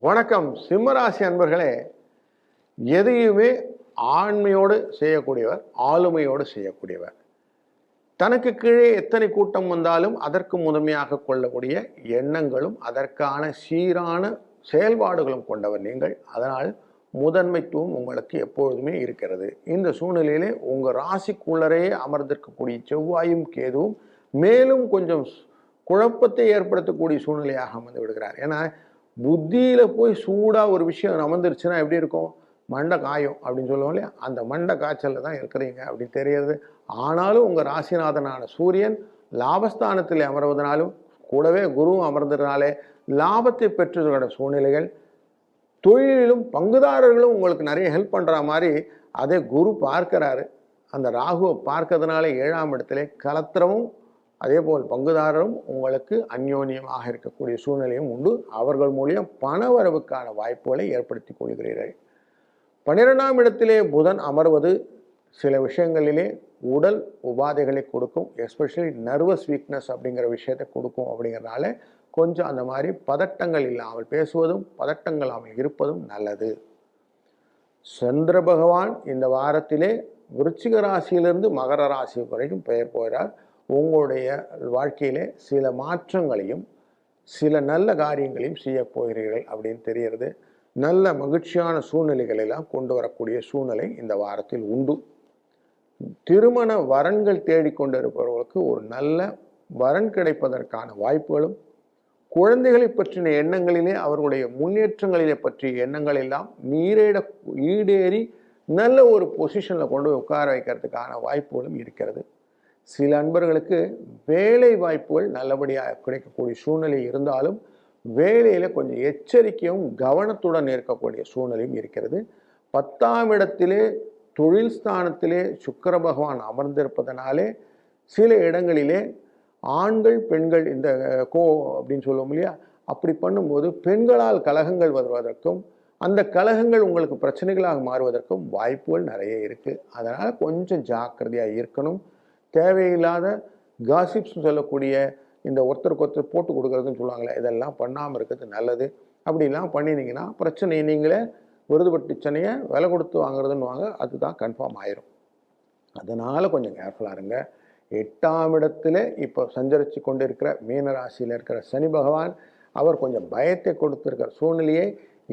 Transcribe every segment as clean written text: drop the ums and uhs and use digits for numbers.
வணக்கம் சிம்மராசி அன்பர்களே. எதையுமே ஆண்மையோடு செய்யக்கூடியவர், ஆளுமையோடு செய்யக்கூடியவர். தனக்கு கீழே எத்தனை கூட்டம் வந்தாலும் அதற்கு முதன்மையாக கொள்ளக்கூடிய எண்ணங்களும் அதற்கான சீரான செயல்பாடுகளும் கொண்டவர் நீங்கள். அதனால் முதன்மைத்துவம் உங்களுக்கு எப்பொழுதுமே இருக்கிறது. இந்த சூழ்நிலையிலே உங்கள் ராசிக்குள்ளரே அமர்ந்திருக்கக்கூடிய செவ்வாயும் கேதுவும் மேலும் கொஞ்சம் குழப்பத்தை ஏற்படுத்தக்கூடிய சூழ்நிலையாக அமர்ந்து விடுகிறார். ஏன்னா புத்தியில் போய் சூடாக ஒரு விஷயம் அமர்ந்துருச்சுன்னா எப்படி இருக்கும்? மண்டை காயும் அப்படின்னு சொல்லுவோம் இல்லையா? அந்த மண்டை காய்ச்சலில் தான் இருக்கிறீங்க அப்படின்னு தெரிகிறது. ஆனாலும் உங்கள் ராசிநாதனான சூரியன் லாபஸ்தானத்தில் அமர்வதனாலும் கூடவே குருவும் அமர்ந்ததுனாலே லாபத்தை பெற்றுகிற சூழ்நிலைகள், தொழிலிலும் பங்குதாரர்களும் உங்களுக்கு நிறைய ஹெல்ப் பண்ணுற மாதிரி அதே குரு பார்க்கிறாரு. அந்த ராகுவை பார்க்கறதுனால 7ஆம் இடத்திலே கலத்திரமும் அதே போல் பங்குதாரரும் உங்களுக்கு அந்யோன்யமாக இருக்கக்கூடிய சூழ்நிலையும் உண்டு. அவர்கள் மூலியம் பணவரவுக்கான வாய்ப்புகளை ஏற்படுத்தி கொள்கிறீர்கள். 12ஆம் இடத்திலே புதன் அமர்வது சில விஷயங்களிலே உடல் உபாதைகளை கொடுக்கும். எஸ்பெஷலி நர்வஸ் வீக்னஸ் அப்படிங்கிற விஷயத்தை கொடுக்கும். அப்படிங்கிறதுனால கொஞ்சம் அந்த மாதிரி பதட்டங்கள் இல்லாமல் பேசுவதும் பதட்டங்கள் இல்லாமல் இருப்பதும் நல்லது. சந்திர பகவான் இந்த வாரத்திலே விருச்சிக ராசியிலிருந்து மகர ராசி வரைக்கும் பெயர் போகிறார். உங்களுடைய வாழ்க்கையிலே சில மாற்றங்களையும் சில நல்ல காரியங்களையும் செய்ய போகிறீர்கள் அப்படின்னு தெரிகிறது. நல்ல மகிழ்ச்சியான சூழ்நிலைகளெல்லாம் கொண்டு வரக்கூடிய சூழ்நிலை இந்த வாரத்தில் உண்டு. திருமண வரன்கள் தேடிக்கொண்டு இருப்பவர்களுக்கு ஒரு நல்ல வரன் கிடைப்பதற்கான வாய்ப்புகளும், குழந்தைகளை பற்றின எண்ணங்களிலே அவர்களுடைய முன்னேற்றங்களிலே பற்றிய எண்ணங்கள் எல்லாம் ஈடேறி நல்ல ஒரு பொசிஷனில் கொண்டு உட்கார வைக்கிறதுக்கான வாய்ப்புகளும் இருக்கிறது. சில அன்பர்களுக்கு வேலை வாய்ப்புகள் நல்லபடியாக கிடைக்கக்கூடிய சூழ்நிலை இருந்தாலும் வேலையில் கொஞ்சம் எச்சரிக்கையும் கவனத்துடன் இருக்கக்கூடிய சூழ்நிலையும் இருக்கிறது. 10ஆம் இடத்திலே தொழில் ஸ்தானத்திலே சுக்கிர பகவான் அமர்ந்திருப்பதனாலே சில இடங்களிலே ஆண்கள் பெண்கள் இந்த அப்படின்னு சொல்லுவோம் இல்லையா? அப்படி பண்ணும்போது பெண்களால் கலகங்கள் வருவதற்கும் அந்த கலகங்கள் உங்களுக்கு பிரச்சனைகளாக மாறுவதற்கும் வாய்ப்புகள் நிறைய இருக்குது. அதனால் கொஞ்சம் ஜாக்கிரதையாக இருக்கணும். தேவையில்லாத காசிப்ஸ் சொல்லக்கூடிய இந்த ஒருத்தருக்கு ஒருத்தர் போட்டு கொடுக்குறதுன்னு சொல்லுவாங்களே, இதெல்லாம் பண்ணாமல் இருக்கிறது நல்லது. அப்படிலாம் பண்ணினீங்கன்னா பிரச்சனை நீங்களே விருதுபட்டு சென்னையை விலை கொடுத்து வாங்குறதுன்னு அதுதான் கன்ஃபார்ம் ஆயிரும். அதனால் கொஞ்சம் கேர்ஃபுல்லாக இருங்க. 8ஆம் இடத்துல இப்போ சஞ்சரித்து கொண்டு இருக்கிற மீனராசியில் இருக்கிற சனி பகவான் அவர் கொஞ்சம் பயத்தை கொடுத்துருக்கிற சூழ்நிலையை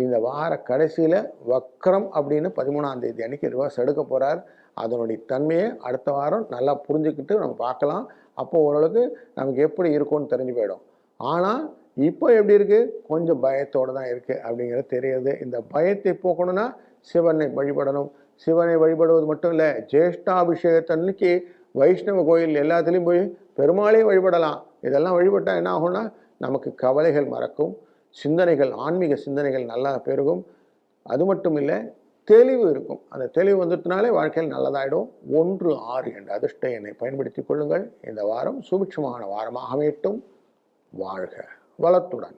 இந்த வார கடைசியில் வக்ரம் அப்படின்னு 13ஆம் தேதி அன்னைக்கு ரிவர்ஸ் எடுக்க போகிறார். அதனுடைய தன்மையை அடுத்த வாரம் நல்லா புரிஞ்சுக்கிட்டு நம்ம பார்க்கலாம். அப்போ ஓரளவுக்கு நமக்கு எப்படி இருக்கும்னு தெரிஞ்சு போயிடும். ஆனால் இப்போ எப்படி இருக்குது? கொஞ்சம் பயத்தோடு தான் இருக்குது அப்படிங்கிறது தெரியுது. இந்த பயத்தை போக்கணும்னா சிவனை வழிபடணும். சிவனை வழிபடுவது மட்டும் இல்லை, ஜேஷ்டாபிஷேகத்தன்னைக்கு வைஷ்ணவ கோயில் எல்லாத்துலேயும் போய் பெருமாளையும் வழிபடலாம். இதெல்லாம் வழிபட்டால் என்ன ஆகும்னா நமக்கு கவலைகள் மறக்கும், சிந்தனைகள் ஆன்மீக சிந்தனைகள் நல்லா பெருகும். அது மட்டும் இல்லை, தெளிவு இருக்கும். அந்த தெளிவு வந்துட்டனாலே வாழ்க்கையில் நல்லதாயிடும். 1-6 என்ற அதிர்ஷ்ட எண்ணை பயன்படுத்திக் கொள்ளுங்கள். இந்த வாரம் சுபிட்சமான வாரமாக அமையட்டும். வாழ்க வளத்துடன்.